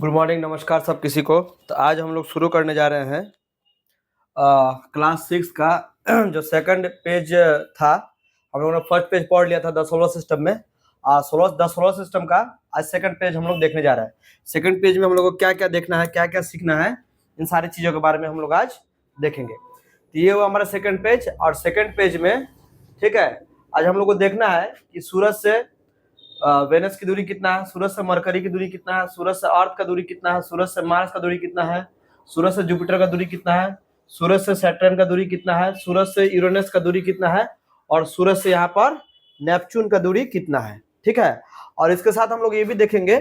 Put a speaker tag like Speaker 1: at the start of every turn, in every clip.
Speaker 1: Good morning, नमस्कार सब किसी को। तो आज हम लोग शुरू करने जा रहे हैं क्लास 6 का जो सेकंड पेज था। हम लोगों ने फर्स्ट पेज पढ़ लिया था द सोलर सिस्टम में। द सोलर सिस्टम का आज सेकंड पेज हम लोग देखने जा रहे हैं। सेकंड पेज में हम लोग को क्या क्या देखना है, क्या क्या सीखना है, इन सारी चीज़ों के बारे में हम लोग आज देखेंगे। तो ये हुआ हमारा सेकंड पेज। और सेकंड पेज में ठीक है, आज हम लोग को देखना है कि सूरज से वेनस की दूरी कितना है, सूरज से मरकरी की दूरी कितना है, सूरज से अर्थ का दूरी कितना है, सूरज से मार्स का दूरी कितना है, सूरज से जुपिटर का दूरी कितना है, सूरज से सैटर्न का दूरी कितना है, सूरज से यूरेनस का दूरी कितना है, और सूरज से यहाँ पर नेपच्यून का दूरी कितना है। ठीक है, और इसके साथ हम लोग ये भी देखेंगे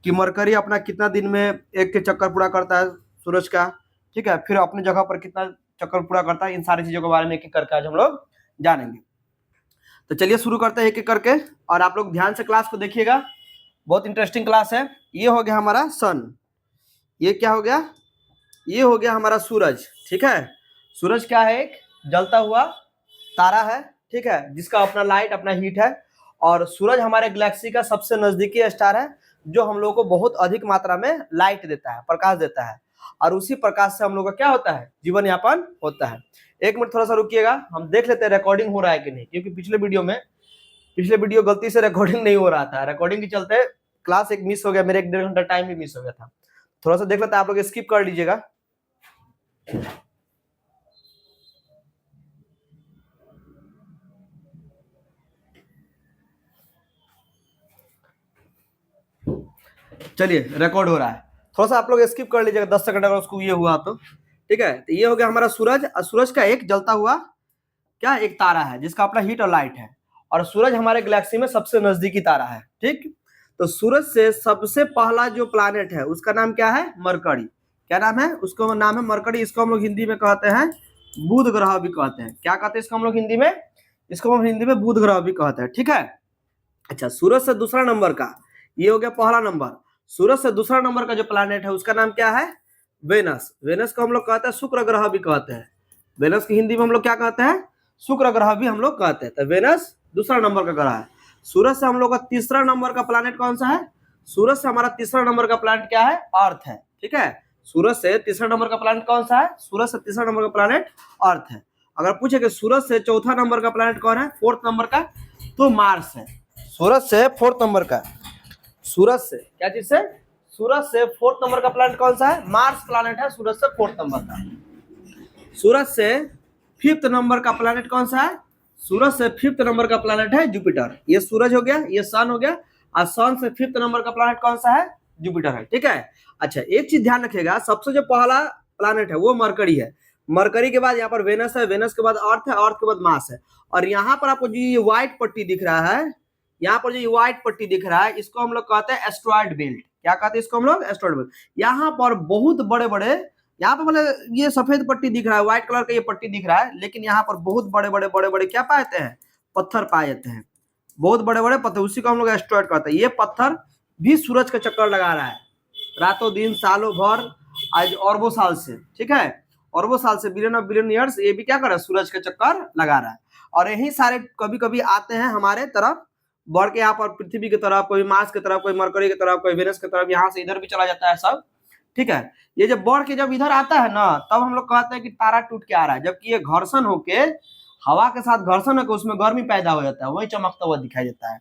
Speaker 1: कि मरकरी अपना कितना दिन में एक के चक्कर पूरा करता है सूरज का। ठीक है, फिर अपनी जगह पर कितना चक्कर पूरा करता है, इन सारी चीजों के बारे में एक एक करके आज हम लोग जानेंगे। तो चलिए शुरू करते हैं एक एक करके, और आप लोग ध्यान से क्लास को देखिएगा, बहुत इंटरेस्टिंग क्लास है। ये हो गया हमारा सन, ये क्या हो गया, ये हो गया हमारा सूरज। ठीक है, सूरज क्या है, एक जलता हुआ तारा है। ठीक है, जिसका अपना लाइट अपना हीट है, और सूरज हमारे गैलेक्सी का सबसे नजदीकी स्टार है, जो हम लोग को बहुत अधिक मात्रा में लाइट देता है, प्रकाश देता है, और उसी प्रकाश से हम लोग का क्या होता है, जीवन यापन होता है। एक मिनट थोड़ा सा रुकिएगा, हम देख लेते हैं रिकॉर्डिंग हो रहा है कि नहीं, क्योंकि पिछले वीडियो गलती से रिकॉर्डिंग नहीं हो रहा था। रिकॉर्डिंग के चलते क्लास एक मिस हो गया, मेरे 1.5 घंटा टाइम भी मिस हो गया था। थोड़ा सा देख लेते हैं, आप लोग स्किप कर लीजिएगा। चलिए, रिकॉर्ड हो रहा है, थोड़ा सा आप लोग स्किप कर लीजिएगा 10 सेकंड अगर उसको ये हुआ तो। ठीक है, तो ये हो गया हमारा सूरज, और सूरज का एक जलता हुआ क्या एक तारा है, जिसका अपना हीट और लाइट है, और सूरज हमारे गैलेक्सी में सबसे नजदीकी तारा है। ठीक, तो सूरज से सबसे पहला जो प्लैनेट है उसका नाम क्या है, मरकरी। क्या नाम है, उसका नाम है मरकरी। इसको हम लोग हिंदी में कहते हैं बुध ग्रह भी कहते हैं। क्या कहते हैं इसको हम लोग हिंदी में, इसको हम हिंदी में बुध ग्रह भी कहते हैं। ठीक है, अच्छा, सूरज से दूसरा नंबर का, ये हो गया पहला नंबर। सूरज से दूसरा नंबर का जो प्लैनेट है उसका नाम क्या है, वेनस। वेनस को हम लोग कहते हैं शुक्र ग्रह भी कहते हैं। वेनस की हिंदी में हम लोग क्या कहते हैं, शुक्र ग्रह भी हम लोग कहते हैं। तो वेनस दूसरा नंबर का ग्रह है। सूरज से हम लोग का तीसरा नंबर का प्लैनेट कौन सा है, सूरज से हमारा तीसरा नंबर का प्लैनेट क्या है, अर्थ है। ठीक है, सूरज से तीसरा नंबर का प्लैनेट कौन सा है, सूरज से तीसरा नंबर का प्लैनेट अर्थ है। अगर पूछे कि सूरज से चौथा नंबर का प्लैनेट कौन है, फोर्थ नंबर का, तो मार्स है। सूरज से फोर्थ नंबर का, सूरज से क्या चीज से, सूरज से फोर्थ नंबर का प्लैनेट कौन सा है, मार्स प्लैनेट है सूरज से फोर्थ नंबर का। सूरज से फिफ्थ नंबर का प्लैनेट कौन सा है, सूरज से फिफ्थ नंबर का प्लैनेट है जुपिटर। ये सूरज हो गया, ये सन हो गया, और सन से फिफ्थ नंबर का प्लैनेट कौन सा है, जुपिटर है। ठीक है, अच्छा, एक चीज ध्यान रखिएगा, सबसे जो पहला प्लैनेट है वो मरकरी है। मरकरी के बाद यहाँ पर वेनस है, वेनस के बाद अर्थ है, अर्थ के बाद मार्स है। और यहाँ पर आपको जो ये व्हाइट पट्टी दिख रहा है, यहाँ पर जो ये व्हाइट पट्टी दिख रहा है, इसको हम लोग कहते हैं एस्ट्रॉयड बेल्ट। क्या कहते हैं इसको हम लोग, एस्ट्रॉयड बेल्ट। यहाँ पर बहुत बड़े बड़े, यहाँ पे मतलब ये सफेद पट्टी दिख रहा है, व्हाइट कलर का ये पट्टी दिख रहा है, लेकिन यहाँ पर बहुत बड़े बड़े क्या पाए जाते हैं, पत्थर पाए जाते हैं, बहुत बड़े बड़े पत्थर, उसी को हम लोग एस्ट्रॉयड कहते हैं। ये पत्थर भी सूरज का चक्कर लगा रहा है रातों दिन, सालों भर, आज अरबों साल से। ठीक है, अरबों साल से, बिलियन ऑफ बिलियन ईयर्स, ये भी क्या कर रहा है, सूरज का चक्कर लगा रहा है। और यही सारे कभी कभी आते हैं हमारे तरफ, बढ़ के यहाँ पर पृथ्वी की तरफ, कोई मार्स की तरफ, कोई मरकरी की तरफ, कोई वेनस की तरफ, यहाँ से इधर भी चला जाता है सब। ठीक है, ये जब बढ़ के जब इधर आता है ना, तब हम लोग कहते हैं कि तारा टूट के आ रहा है। जबकि ये घर्षण होके, हवा के साथ घर्षण होकर उसमें गर्मी पैदा हो जाता है, वही चमकता हुआ दिखाई देता है।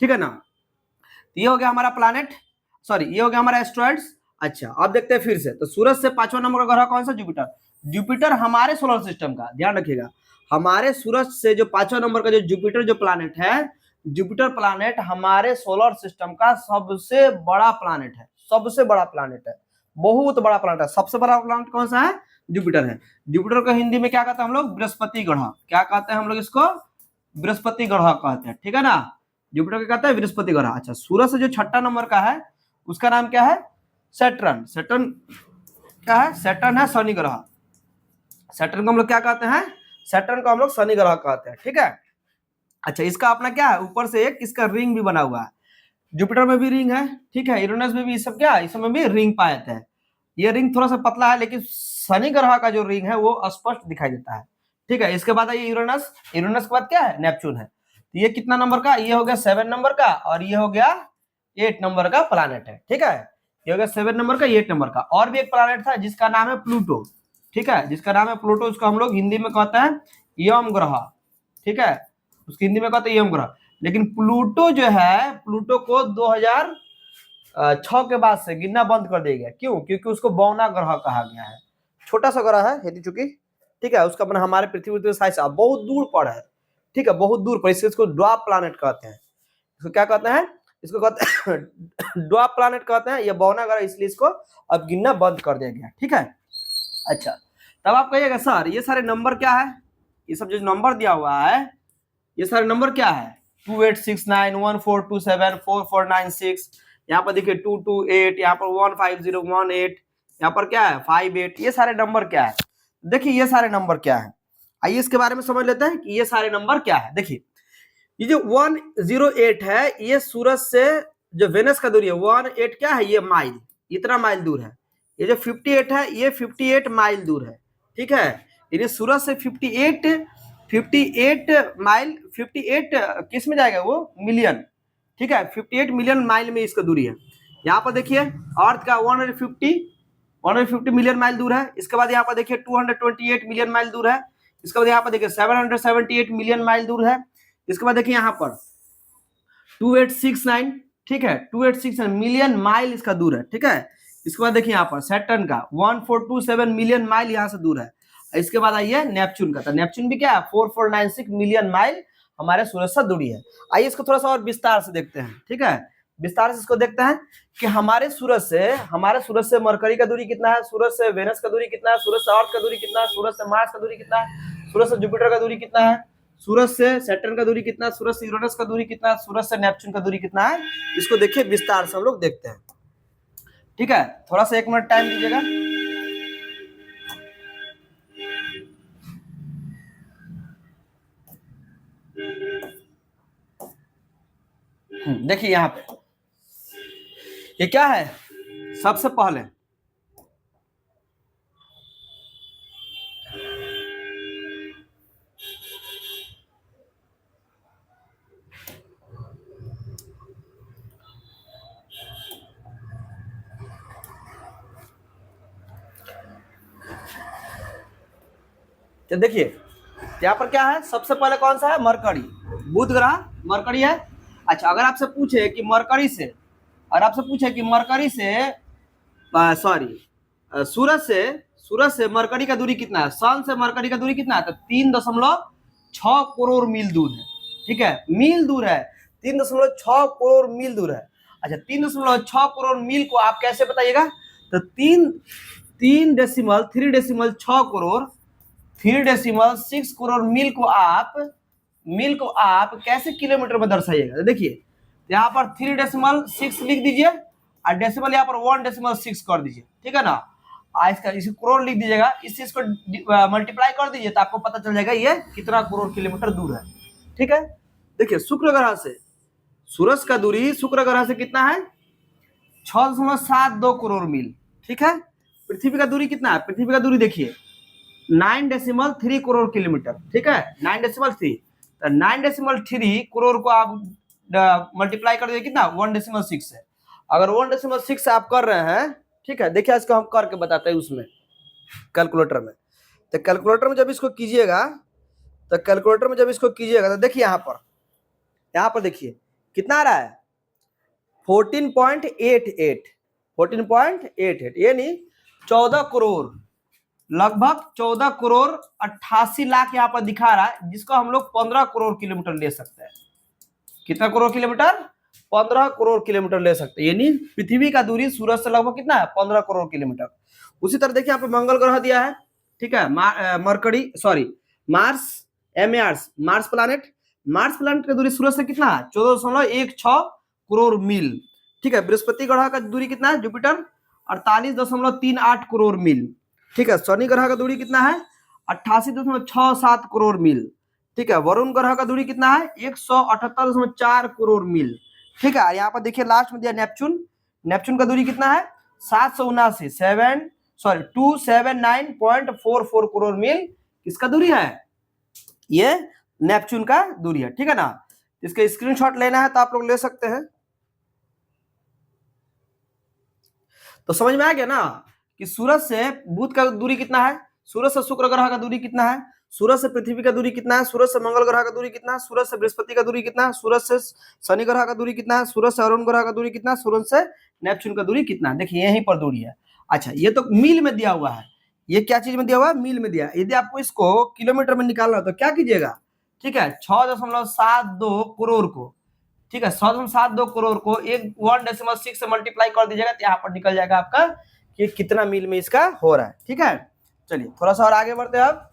Speaker 1: ठीक है ना, ये हो गया हमारा प्लैनेट, सॉरी ये हो गया हमारा एस्ट्रॉइड्स। अच्छा, अब देखते हैं फिर से, तो सूरज से पांचवा नंबर का ग्रह कौन सा, जुपिटर। जुपिटर हमारे सोलर सिस्टम का, ध्यान रखिएगा, हमारे सूरज से जो पांचवा नंबर का जो जुपिटर जो प्लैनेट है, जुपिटर प्लैनेट हमारे सोलर सिस्टम का सबसे बड़ा प्लैनेट है, सबसे बड़ा प्लैनेट है, बहुत बड़ा प्लैनेट है। सबसे बड़ा प्लैनेट कौन सा है, जुपिटर है। जुपिटर को हिंदी में क्या कहते हैं हम लोग, बृहस्पति ग्रह। क्या कहते हैं हम लोग इसको, बृहस्पति ग्रह कहते हैं। ठीक है ना, जुपिटर को कहते हैं बृहस्पति ग्रह। अच्छा, सूरज से जो छठा नंबर का है उसका नाम क्या है, सैटर्न। सैटर्न क्या है, सैटर्न है शनि ग्रह। सैटर्न को हम लोग क्या कहते हैं, सैटर्न को हम लोग शनि ग्रह कहते हैं। ठीक है, अच्छा, इसका अपना क्या है, ऊपर से एक इसका रिंग भी बना हुआ है। जुपिटर में भी रिंग है। ठीक है, यूरेनस में भी, इस सब क्या, इसमें भी रिंग पाए जाते हैं। ये रिंग थोड़ा सा पतला है, लेकिन शनि ग्रह का जो रिंग है वो स्पष्ट दिखाई देता है। ठीक है, इसके बाद ये यूरेनस, यूरेनस के बाद क्या है, नेपच्यून है। तो ये कितना नंबर का, ये हो गया 7 नंबर का, और ये हो गया 8 नंबर का प्लैनेट है। ठीक है, ये हो गया 7 नंबर का, 8 नंबर का। और भी एक प्लैनेट था जिसका नाम है प्लूटो, ठीक है, जिसका नाम है प्लूटो। उसको हम लोग हिंदी में कहते हैं यम ग्रह, ठीक है, उसकी हिंदी में कहते हैं यम ग्रह। लेकिन प्लूटो जो है, प्लूटो को 2006 के बाद से गिनना बंद कर दिया गया। क्यों? क्योंकि उसको बौना ग्रह कहा गया है। छोटा सा ग्रह है यदि चूंकि, ठीक है, उसका अपना हमारे पृथ्वी के साइज से बहुत दूर पर है, ठीक है, बहुत दूर पर, इसलिए इसको ड्वार्फ प्लैनेट कहते हैं। इसको क्या कहते हैं? इसको कहते हैं ड्वार्फ प्लैनेट कहते हैं, ये बौना ग्रह, इसलिए इसको अब गिनना बंद कर दिया गया, ठीक है। अच्छा, तब आप कहिएगा सर ये सारे नंबर क्या है? ये सब जो नंबर दिया हुआ है, ये सारे नंबर क्या है? 286914274496, यहाँ पर देखिए 228, यहाँ पर 15018, यहाँ पर क्या है 58, ये सारे नंबर क्या है? देखिए ये सारे नंबर क्या है, आइए इसके बारे में समझ लेते हैं कि ये सारे नंबर क्या है। देखिए ये जो 108 है, ये सूरज से जो वेनस का दूरी है 18 क्या है, ये माइल, इतना माइल दूर है। ये जो 58 है, ये 58 माइल दूर है, ठीक है। यानी सूरज से 58 माइल, 58 किस में जाएगा वो? मिलियन, ठीक है, 58 मिलियन माइल में इसका दूरी है। यहाँ पर देखिए अर्थ का 150 मिलियन माइल दूर है। इसके बाद यहाँ पर देखिए 228 मिलियन माइल दूर है। इसके बाद यहाँ पर देखिए 778 मिलियन माइल दूर है। इसके बाद देखिए यहाँ पर 2869, ठीक है, 2869 मिलियन माइल इसका दूर है, ठीक है। इसके बाद देखिए यहाँ पर सैटर्न का 1427 मिलियन माइल यहाँ से दूर है। इसके बाद आइए नेपच्यून का, तो नेपच्यून भी क्या है 4496 मिलियन माइल हमारे सूरज से दूरी है। आइए इसको थोड़ा सा और विस्तार से देखते हैं, ठीक है, विस्तार से इसको देखते हैं कि हमारे सूरज से मरकरी का दूरी कितना है, सूरज से वेनस का दूरी कितना है, सूरज से अर्थ का दूरी कितना है, सूरज से मार्स का दूरी कितना है, सूरज से जुपिटर का दूरी कितना है, सूरज से सैटर्न का दूरी कितना है, सूरज से यूरेनस का दूरी कितना है, सूरज से नेपच्यून का दूरी कितना है। इसको देखिए विस्तार से हम लोग देखते हैं, ठीक है। थोड़ा सा 1 मिनट टाइम दीजिएगा। देखिए यहाँ पे ये क्या है, सबसे पहले तो देखिए यहाँ पर क्या है, सबसे पहले कौन सा है? मरकरी, बुध ग्रह मरकरी है। अच्छा, अगर आपसे पूछे कि मरकरी से, सूरज से मरकरी का दूरी कितना है, सन से मरकरी का दूरी कितना है, तो 3.6 करोड़ मील दूर है, ठीक है, मील दूर है, 3.6 करोड़ मील दूर है। अच्छा, 3.6 करोड़ मील को आप कैसे बताइएगा? तो 3.6 करोड़ मील को आप कैसे किलोमीटर में दर्शाइएगा? देखिए यहाँ पर 3.6 लिख दीजिए और डेसिमल यहाँ पर 1.6 कर दीजिए, ठीक है ना। इसी करोड़ लिख दीजिएगा, इस चीज को मल्टीप्लाई कर दीजिए तो आपको पता चल जाएगा ये कितना करोड़ किलोमीटर दूर है, ठीक है। देखिए शुक्र ग्रह से सूरज का दूरी शुक्र ग्रह से कितना है? 6.72 करोड़ मील, ठीक है। पृथ्वी का दूरी कितना है? पृथ्वी का दूरी देखिए 9.3 करोड़ किलोमीटर, ठीक है, 9.3। तो 9.3 करोड़ को आप मल्टीप्लाई कर दीजिए कितना? 1.6 से। अगर 1.6 से आप कर रहे हैं, ठीक है, देखिए इसको हम करके बताते हैं उसमें कैलकुलेटर में। तो कैलकुलेटर में जब इसको कीजिएगा तो देखिए यहाँ पर देखिए कितना आ रहा है? 14.88 यानी 14 करोड़, लगभग 14 करोड़ 88 लाख यहाँ पर दिखा रहा है, जिसको हम लोग 15 करोड़ किलोमीटर ले सकते हैं। कितना करोड़ किलोमीटर? 15 करोड़ किलोमीटर ले सकते हैं। यानी पृथ्वी का दूरी सूरज से लगभग कितना है? 15 करोड़ किलोमीटर। उसी तरह देखिए यहाँ पे मंगल ग्रह दिया है, ठीक है, मार्स प्लैनेट की दूरी सूरज से कितना है? 14.16 करोड़ मील, ठीक है। बृहस्पति ग्रह का दूरी कितना है? जुपिटर 48.38 करोड़ मील, ठीक है। शनि ग्रह का दूरी कितना है? 88.67 करोड़ मील, ठीक है। वरुण ग्रह का दूरी कितना है? 178.4 करोड़ मील, ठीक है। यहाँ पर देखिए लास्ट में दिया नेपच्यून का दूरी कितना है? 279.44 करोड़ मील किसका दूरी है? ये नेपच्यून का दूरी है, ठीक है ना। इसका स्क्रीनशॉट लेना है तो आप लोग ले सकते हैं। तो समझ में आ गया ना कि सूरज से बुध का दूरी कितना है, सूरज से शुक्र ग्रह का दूरी कितना है, सूरज से पृथ्वी का दूरी कितना है, सूरज से मंगल ग्रह का दूरी कितना है, सूरज से बृहस्पति का दूरी कितना है, सूरज से शनि ग्रह का दूरी कितना है, सूरज से अरुण ग्रह का दूरी कितना है, सूरज से नेपच्यून का दूरी कितना है। देखिए यहीं पर दूरी है। अच्छा, ये तो मील में दिया हुआ है, ये क्या चीज में दिया हुआ है, मील में दिया। यदि आपको इसको किलोमीटर में निकालना हो तो क्या कीजिएगा, ठीक है, 6.72 करोड़ को, ठीक है, 6.72 करोड़ को 1.6 से मल्टीप्लाई कर दीजिएगा तो यहाँ पर निकल जाएगा आपका कि कितना मील में इसका हो रहा है। ठीक है, चलिए थोड़ा सा और आगे बढ़ते हैं। अब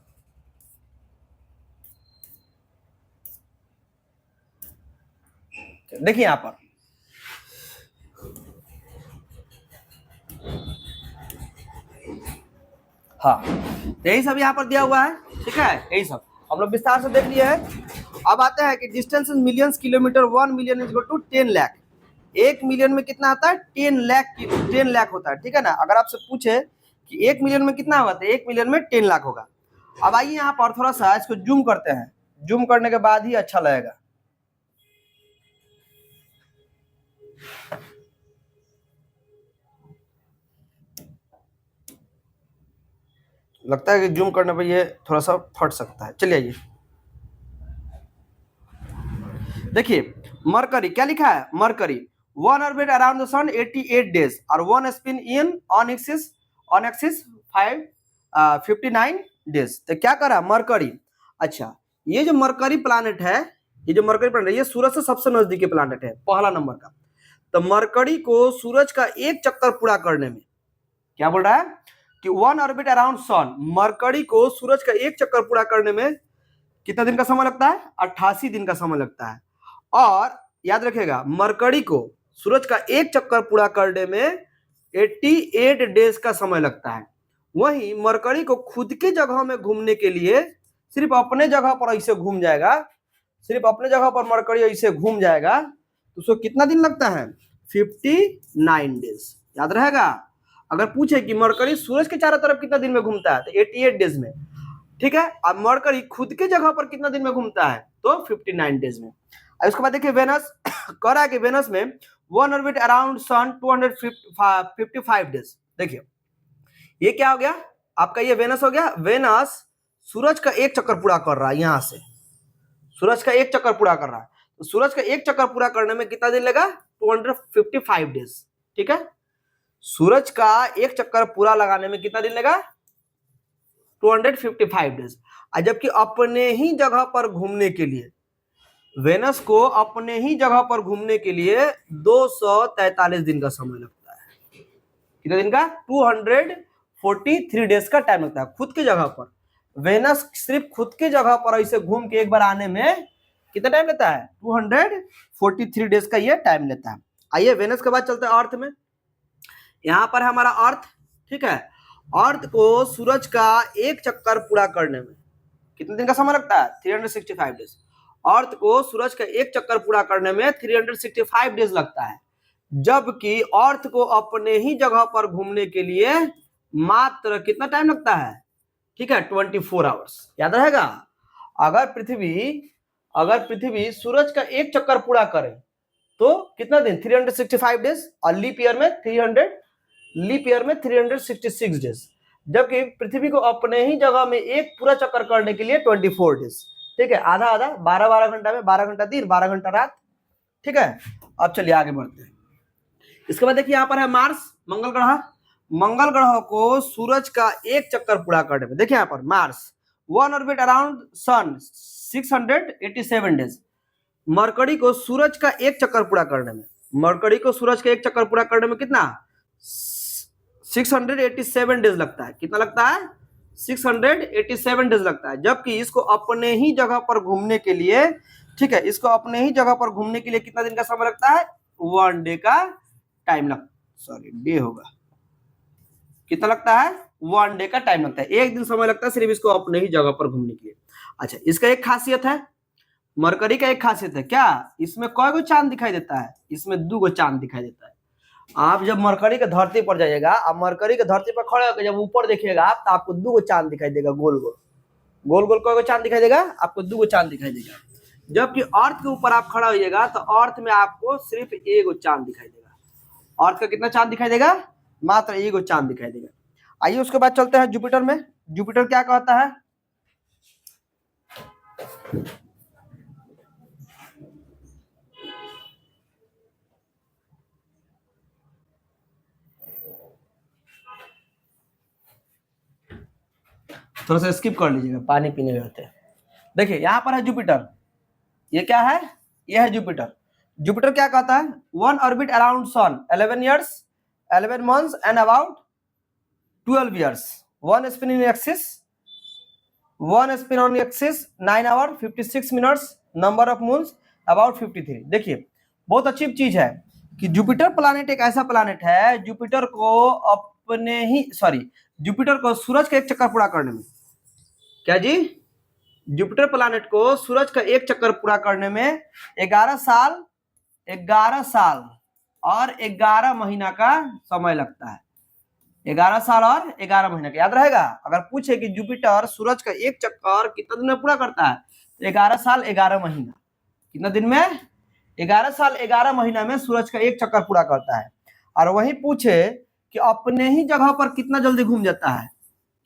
Speaker 1: देखिए यहां पर हाँ, यही सब यहाँ पर दिया हुआ है। ठीक है, यही सब हम लोग विस्तार से देख लिए हैं। अब आते हैं कि distance in millions kilometre, 1 million is equal to 10 lakh. 1 million में कितना आता है, 10 लाख, 10 लाख होता है। ठीक है ना, अगर आपसे पूछे कि 1 मिलियन में कितना होगा तो 1 मिलियन में 10 लाख होगा। अब आइए यहाँ पर थोड़ा सा इसको जूम करते हैं, जूम करने के बाद ही अच्छा लगेगा। लगता है कि जूम करने पर ये थोड़ा सा फट सकता है। चलिए आइए देखिए, मरकरी क्या लिखा है, Mercury 1 orbit around the sun 88 days और 1 spin in on axis 59 days. तो क्या करा मरकरी, अच्छा ये जो मरकरी प्लैनेट है, ये जो मरकरी प्लैनेट है ये सूरज से सबसे नजदीकी प्लैनेट है, पहला नंबर का। तो मरकरी को सूरज का एक चक्कर पूरा करने में, क्या बोल रहा है कि 1 ऑर्बिट अराउंड सन, मरकरी को सूरज का एक चक्कर पूरा करने में कितना दिन का समय लगता है, 88 दिन का समय लगता है। और याद रखिएगा मरकरी को सूरज का एक चक्कर पूरा करने में 88 डेज का समय लगता है। वहीं मरकरी को खुद के जगह में घूमने के लिए सिर्फ अपने जगह पर ऐसे घूम जाएगा, सिर्फ अपने जगह पर मरकरी ऐसे घूम जाएगा तो उसको कितना दिन लगता है, 59 डेज। याद रहेगा, अगर पूछे कि मरकरी सूरज के चारों तरफ कितना दिन में घूमता है तो 88 डेज में। ठीक है, अब मरकरी खुद के जगह पर कितना दिन में घूमता है तो 59 डेज में। उसके बाद देखिए वेनस कह रहा है कि वेनस में 1 ऑर्बिट अराउंड सन 255 डेज। देखिए ये क्या हो गया आपका, ये वेनस हो गया। वेनस सूरज का एक चक्कर पूरा कर रहा है, यहां से सूरज का एक चक्कर पूरा कर रहा है, तो सूरज का एक चक्कर पूरा करने में कितना दिन लगा, 255 डेज। ठीक है, सूरज का एक चक्कर पूरा लगाने में कितना दिन लगा, 255 डेज। जबकि अपने ही जगह पर घूमने के लिए, वेनस को अपने ही जगह पर घूमने के लिए 243 दिन का समय लगता है। कितने दिन का, 243 डेज का टाइम लगता है खुद की जगह पर। वेनस सिर्फ खुद की जगह पर ऐसे घूम के एक बार आने में कितना टाइम लेता है, 243 डेज का ये टाइम लेता है। आइए वेनस के बाद चलते हैं अर्थ में। यहां पर हमारा अर्थ, ठीक है, अर्थ को सूरज का एक चक्कर पूरा करने में कितने दिन का समय लगता है, 365 डेज। अर्थ को सूरज का एक चक्कर पूरा करने में 365 डेज लगता है, जबकि अर्थ को अपने ही जगह पर घूमने के लिए मात्र कितना टाइम लगता है, ठीक है, 24 आवर्स। याद रहेगा, अगर पृथ्वी सूरज का एक चक्कर पूरा करे तो कितना दिन, 365 डेज, और लीप ईयर में 366 डेज, जबकि पृथ्वी को अपने ही जगह में एक पूरा चक्कर करने के लिए 24 डेज। ठीक है, आधा आधा 12 घंटा में, 12 घंटा दिन, 12 घंटा रात। ठीक है, अब चलिए आगे बढ़ते हैं। इसके बाद देखिए यहाँ पर है मार्स, मंगल ग्रह। मंगल ग्रह को सूरज का एक चक्कर पूरा करने में, देखिए यहाँ पर Mars 1 orbit around sun 687 days. मरकरी को सूरज का एक चक्कर पूरा करने में, मरकरी को सूरज का एक चक्कर पूरा करने में कितना, 687 डेज लगता है। कितना लगता है, 687 डेज लगता है, जबकि इसको अपने ही जगह पर घूमने के लिए, ठीक है, इसको अपने ही जगह पर घूमने के लिए कितना दिन का समय लगता है, 1 डे का टाइम लगता, सॉरी डे होगा, कितना लगता है, 1 डे का टाइम लगता है, एक दिन समय लगता है सिर्फ इसको अपने ही जगह पर घूमने के लिए। अच्छा, इसका एक खासियत है, मरकरी का एक खासियत है क्या, इसमें कई गो चांद दिखाई देता है, इसमें 2 गो चांद दिखाई देता है। आप जब मरकरी के धरती पर जाइएगा, आप मरकरी के धरती पर खड़े होकर जब ऊपर देखिएगा आप, तो आपको 2 गो चांद दिखाई देगा, गोल गोल गोल गोल कई गो चांद दिखाई देगा, आपको 2 गो चांद दिखाई देगा। जबकि अर्थ के ऊपर आप खड़ा होइएगा तो अर्थ में आपको सिर्फ 1 गो चांद दिखाई देगा। अर्थ का कितना चांद दिखाई देगा, मात्र एक चांद दिखाई देगा। आइए उसके बाद चलते हैं जुपिटर में। जुपिटर क्या कहता है? थोड़ा सा स्किप कर लीजिएगा, पानी पीने गए थे। देखिए यहाँ पर है जुपिटर, ये क्या है? ये है जुपिटर। जुपिटर क्या कहता है? One orbit around sun 11 years 11 months and about 12 years। One spin in axis 9 hours 56 minutes। Number of moons about 53। देखिए बहुत अच्छी चीज है कि जुपिटर प्लैनेट एक ऐसा प्लैनेट है, जुपिटर को सूरज का एक चक्कर पूरा करने में, क्या जी? जुपिटर प्लैनेट को सूरज का एक चक्कर पूरा करने में 11 साल और 11 महीना का समय लगता है। 11 साल और 11 महीना का याद रहेगा। अगर पूछे कि जुपिटर सूरज का एक चक्कर कितना दिन में पूरा करता है, तो 11 साल 11 महीना। कितना दिन में? 11 साल 11 महीना में सूरज का एक चक्कर पूरा करता है। और वही पूछे कि अपने ही जगह पर कितना जल्दी घूम जाता है,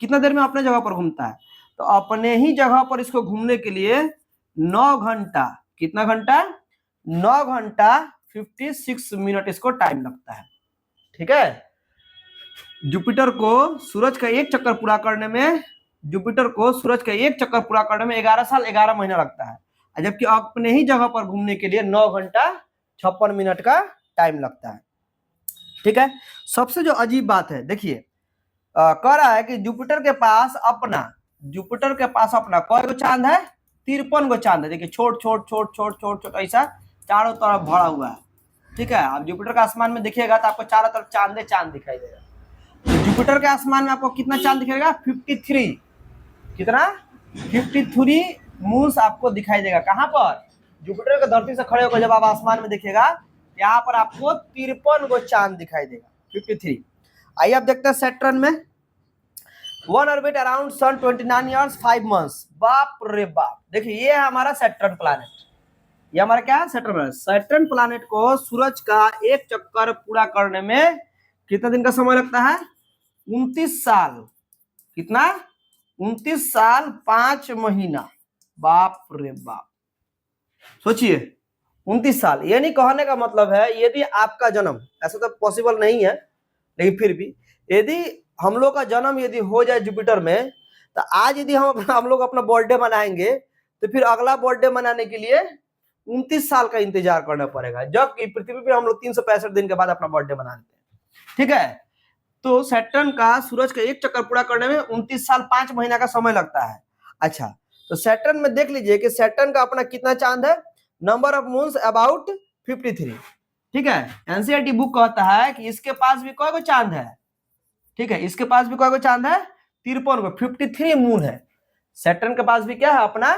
Speaker 1: कितना देर में अपने जगह पर घूमता है, तो अपने ही जगह पर इसको घूमने के लिए 9 घंटा, कितना घंटा? 9 घंटा 56 मिनट इसको टाइम लगता है। ठीक है, जुपिटर को सूरज का एक चक्कर पूरा करने में 11 साल 11 महीना लगता है, जबकि अपने ही जगह पर घूमने के लिए 9 घंटा 56 मिनट का टाइम लगता है। ठीक है, सबसे जो अजीब बात है, देखिए कह रहा है कि जुपिटर के पास अपना कौन गो चांद है? 53 गो चांद है। देखिए छोट छोट ऐसा चारों तरफ भरा हुआ है। ठीक है, आप जुपिटर का आसमान में देखिएगा तो आपको चारों तरफ चांद दिखाई देगा। तो जुपिटर के आसमान में आपको कितना चांद दिखेगा? 53। कितना? 53 मून्स आपको दिखाई देगा। कहां पर? जुपिटर के धरती से खड़े होकर जब आप आसमान में देखिएगा, यहाँ पर आपको 53 गो चांद दिखाई देगा, 53। आइए अब देखते हैं सैटर्न में। One orbit around sun 29 years 5 months। बाप रे बाप। देखिए ये है हमारा सैटर्न प्लैनेट। ये हमारा क्या है? Saturn planet. सैटर्न प्लैनेट को सूरज का एक चक्कर पूरा करने में कितना दिन का समय लगता है? 29 साल। कितना? 29 साल 5 महीना। बाप रे बाप, सोचिए 29 साल। ये नहीं कहने का मतलब है यदि आपका जन्म, ऐसा तो पॉसिबल नहीं है, लेकिन फिर भी यदि हम लोग का जन्म यदि हो जाए जुपिटर में, तो आज यदि हम लोग अपना बर्थडे मनाएंगे, तो फिर अगला बर्थडे मनाने के लिए 29 साल का इंतजार करना पड़ेगा, जबकि पृथ्वी पे हम लोग 365 दिन के बाद अपना बर्थडे मना लेते हैं। ठीक है, तो सैटर्न का सूरज का एक चक्कर पूरा करने में 29 साल 5 महीना का समय लगता है। अच्छा, तो सैटर्न में देख लीजिए कि सैटर्न का अपना कितना चांद है? Number of moons about 53। ठीक है, एनसीईआरटी बुक कहता है कि इसके पास भी कोई चांद है। ठीक है, इसके पास भी कोई चांद है? 53 गो, 53 मून है। सैटर्न के पास भी क्या है? अपना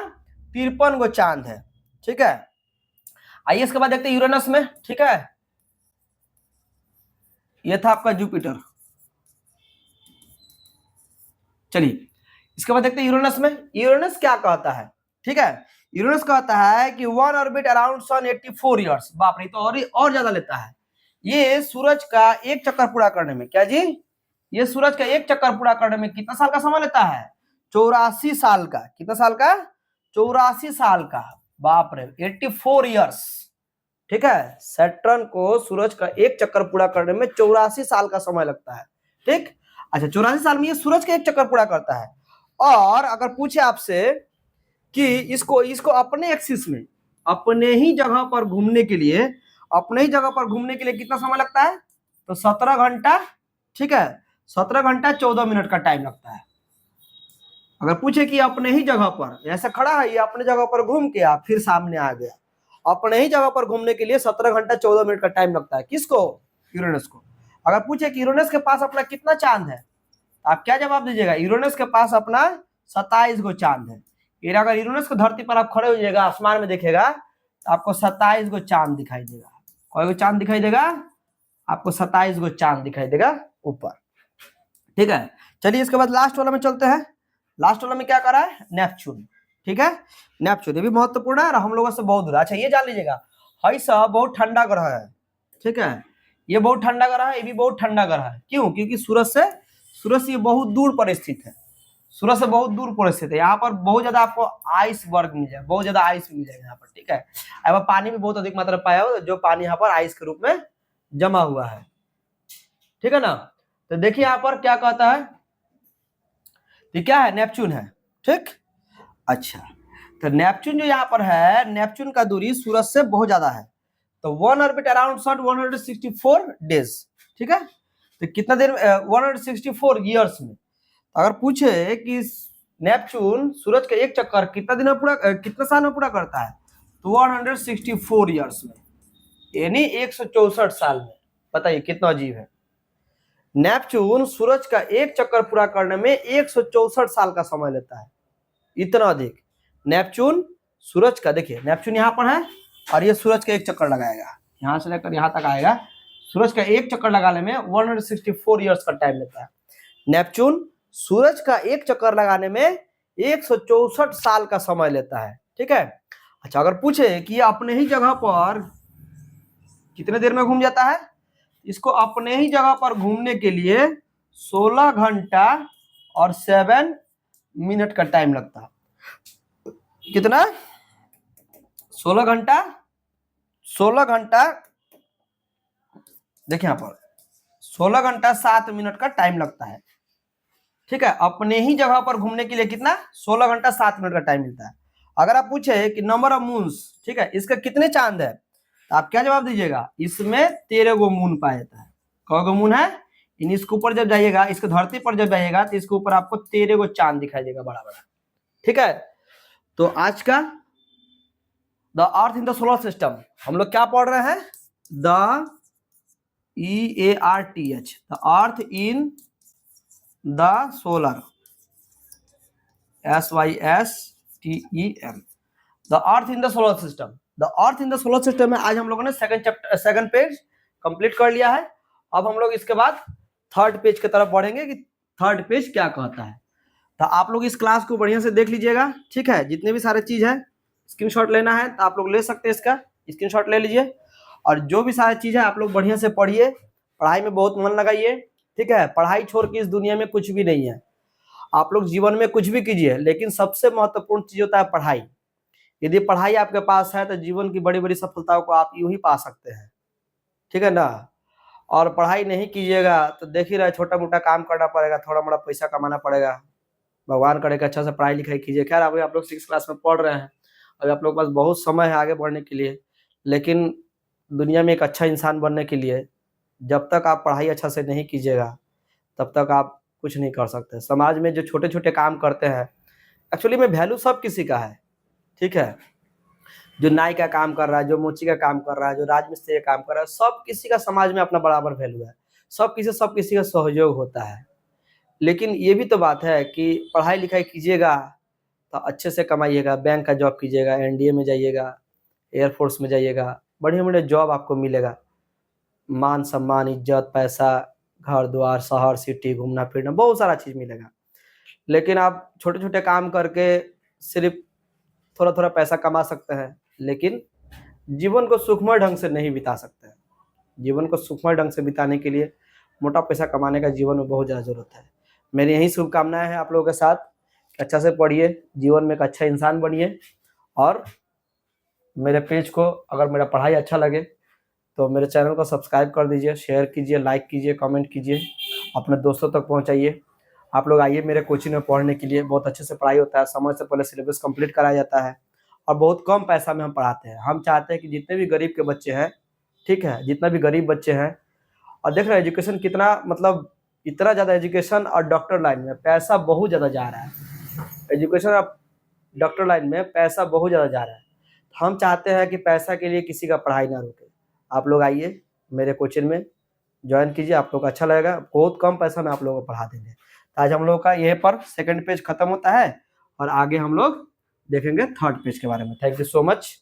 Speaker 1: 53 गो चांद है। ठीक है, आइए इसके बाद देखते हैं यूरेनस में। ठीक है, यह था आपका जुपिटर। चलिए इसके बाद देखते हैं यूरेनस में। यूरेनस क्या कहता है? ठीक है, यूरेनस कहता है कि one orbit around sun 84 years। बाप रे, तो और ज्यादा लेता है। ये सूरज का एक चक्कर पूरा करने में, क्या जी? ये सूरज का एक चक्कर पूरा करने में कितना साल का समय लेता है? 84 साल का। कितना साल का? 84 साल का। बाप रे, 84 years। ठीक है, सैटर्न को सूरज का एक चक्कर पूरा करने में 84 साल का समय लगता है। ठीक, अच्छा 84 साल में ये सूरज का एक चक्कर पूरा करता है। और अगर पूछे आपसे कि इसको अपने एक्सिस में, अपने ही जगह पर घूमने के लिए कितना समय लगता है? तो 17 घंटा। ठीक है, 17 घंटा 14 मिनट का टाइम लगता है। अगर पूछे कि अपने ही जगह पर, ऐसा खड़ा है, ये अपने जगह पर घूम के आप फिर सामने आ गया, अपने ही जगह पर घूमने के लिए 17 घंटा 14 मिनट का टाइम लगता है। किसको? यूरेनस को। अगर पूछे कि यूरेनस के पास अपना कितना चांद है, आप क्या जवाब दीजिएगा? यूरेनस के पास अपना 27 गो चांद है। फिर अगर यूरेनस को धरती पर आप खड़े हो जाइएगा, आसमान में देखेगा, तो आपको 27 गो चांद दिखाई देगा। कोई गो चांद दिखाई देगा? आपको 27 गो चांद दिखाई देगा ऊपर। ठीक है, चलिए इसके बाद लास्ट वाला में चलते हैं। लास्ट वाला में क्या कर रहा है? नेपच्यून। ठीक है, नेपच्यून ये भी महत्वपूर्ण है और हम लोगों से बहुत दूर। अच्छा ये जान लीजिएगा, हई सब बहुत ठंडा ग्रह है। ठीक है, ये बहुत ठंडा ग्रह है, ये भी बहुत ठंडा ग्रह है। क्यों? क्योंकि सूरज से ये बहुत दूर पर स्थित है, सूरज से बहुत दूर पर स्थित है। यहाँ पर बहुत ज्यादा आपको आइस वर्ग मिल जाए, बहुत ज्यादा आइस मिल जाएगा यहाँ पर, ठीक है। अब पानी भी बहुत अधिक मात्रा में पाया हो, जो पानी यहाँ पर आइस के रूप में जमा हुआ है, ठीक है ना। तो देखिए यहाँ पर क्या कहता है, ये क्या है, नेपच्यून है, ठीक। अच्छा, तो नेपच्यून जो यहाँ पर है, नेपच्यून का दूरी सूरज से बहुत ज्यादा है, तो one orbit around sun 164 days, ठीक है। तो कितना देर, 164 ईयर्स में। अगर पूछे कि नेपच्यून सूरज का एक चक्कर कितना दिन में पूरा, कितना साल में पूरा करता है, तो 164 ईयर्स में, यानी 164 साल में। बताइए कितना अजीब है। नेपच्यून सूरज का एक चक्कर पूरा करने में 164 साल का समय लेता है, इतना अधिक। नेपच्यून सूरज का, देखिए नेपच्यून यहाँ पर है और ये सूरज का एक चक्कर लगाएगा, यहाँ से लेकर यहाँ तक आएगा, सूरज का एक चक्कर लगाने में 164 ईयर्स का टाइम लेता है। नेपच्यून सूरज का एक चक्कर लगाने में 164 साल का समय लेता है, ठीक है। अच्छा, अगर पूछे कि ये अपने ही जगह पर कितने देर में घूम जाता है, इसको अपने ही जगह पर घूमने के लिए 16 घंटा और 7 मिनट का टाइम लगता है। कितना? 16 घंटा, देखिए यहाँ पर 16 घंटा 7 मिनट का टाइम लगता है, ठीक है। अपने ही जगह पर घूमने के लिए कितना? 16 घंटा 7 मिनट का टाइम मिलता है। अगर आप पूछे कि नंबर ऑफ मून्स, ठीक है, इसका कितने चांद है, तो आप क्या जवाब दीजिएगा? इसमें 13 गो मून पाया जाता है। कौ गो मून है? इसके ऊपर जब जाइएगा, इसके धरती पर जब जाइएगा, तो इसके ऊपर आपको 13 गो चांद दिखाई देगा, बड़ा बड़ा, ठीक है। तो आज का the earth in the solar system हम लोग क्या पढ़ रहे हैं? The EARTH, the earth in the solar, SYSTEM, the earth in the solar system. The earth in the solar system में आज हम लोगों ने सेकंड पेज कंप्लीट कर लिया है। अब हम लोग इसके बाद थर्ड पेज की तरफ बढ़ेंगे कि थर्ड पेज क्या कहता है। तो आप लोग इस क्लास को बढ़िया से देख लीजिएगा, ठीक है। जितने भी सारे चीज है, स्क्रीनशॉट लेना है तो आप लोग ले सकते हैं, इसका स्क्रीनशॉट ले लीजिए। और जो भी सारी चीज है आप लोग बढ़िया से पढ़िए, पढ़ाई में बहुत मन लगाइए, ठीक है। पढ़ाई छोड़ के इस दुनिया में कुछ भी नहीं है। आप लोग जीवन में कुछ भी कीजिए, लेकिन सबसे महत्वपूर्ण चीज होता है पढ़ाई। यदि पढ़ाई आपके पास है तो जीवन की बड़ी बड़ी सफलताओं को आप यूं ही पा सकते हैं, ठीक है ना। और पढ़ाई नहीं कीजिएगा तो देख ही रहे, छोटा मोटा काम करना पड़ेगा, थोड़ा मोड़ा पैसा कमाना पड़ेगा। भगवान करे कि अच्छा से पढ़ाई लिखाई कीजिए। खैर अभी आप लोग 6 क्लास में पढ़ रहे हैं, अभी आप लोग के पास बहुत समय है आगे बढ़ने के लिए, लेकिन दुनिया में एक अच्छा इंसान बनने के लिए जब तक आप पढ़ाई अच्छा से नहीं कीजिएगा तब तक आप कुछ नहीं कर सकते। समाज में जो छोटे छोटे काम करते हैं, एक्चुअली में वैल्यू सब किसी का है, ठीक है। जो नाई का काम कर रहा है, जो मोची का काम कर रहा है, जो राजमिस्त्री का काम कर रहा है, सब किसी का समाज में अपना बराबर वैल्यू है। सब किसी का सहयोग होता है। लेकिन ये भी तो बात है कि पढ़ाई लिखाई कीजिएगा तो अच्छे से कमाइएगा, बैंक का जॉब कीजिएगा, NDA में जाइएगा, एयरफोर्स में जाइएगा, बढ़िया बढ़िया जॉब आपको मिलेगा, मान सम्मान, इज्जत, पैसा, घर द्वार, शहर, सिटी, घूमना फिरना, बहुत सारा चीज मिलेगा। लेकिन आप छोटे छोटे काम करके सिर्फ थोड़ा थोड़ा पैसा कमा सकते हैं, लेकिन जीवन को सुखमय ढंग से नहीं बिता सकते हैं। जीवन को सुखमय ढंग से बिताने के लिए मोटा पैसा कमाने का जीवन में बहुत ज़्यादा जरूरत है। मेरी यही शुभकामनाएं हैं आप लोगों के साथ, अच्छा से पढ़िए, जीवन में एक अच्छा इंसान बनिए। और मेरे पेज को, अगर मेरा पढ़ाई अच्छा लगे तो मेरे चैनल को सब्सक्राइब कर दीजिए, शेयर कीजिए, लाइक कीजिए, कमेंट कीजिए, अपने दोस्तों तक पहुंचाइए। आप लोग आइए मेरे कोचिंग में पढ़ने के लिए, बहुत अच्छे से पढ़ाई होता है, समय से पहले सिलेबस कंप्लीट कराया जाता है और बहुत कम पैसा में हम पढ़ाते हैं। हम चाहते हैं कि जितने भी गरीब के बच्चे हैं, ठीक है, जितना भी गरीब बच्चे हैं, और देख रहे हैं एजुकेशन कितना, मतलब इतना ज़्यादा एजुकेशन और डॉक्टर लाइन में पैसा बहुत ज़्यादा जा रहा है। एजुकेशन और डॉक्टर लाइन में पैसा बहुत ज़्यादा जा रहा है। हम चाहते हैं कि पैसा के लिए किसी का पढ़ाई ना रुके। आप लोग आइए मेरे कोचिंग में ज्वाइन कीजिए, आप लोग को अच्छा लगेगा। बहुत कम पैसा में आप लोगों को पढ़ा देंगे। आज हम लोग का यहीं पर सेकंड पेज खत्म होता है और आगे हम लोग देखेंगे थर्ड पेज के बारे में। Thank you so much.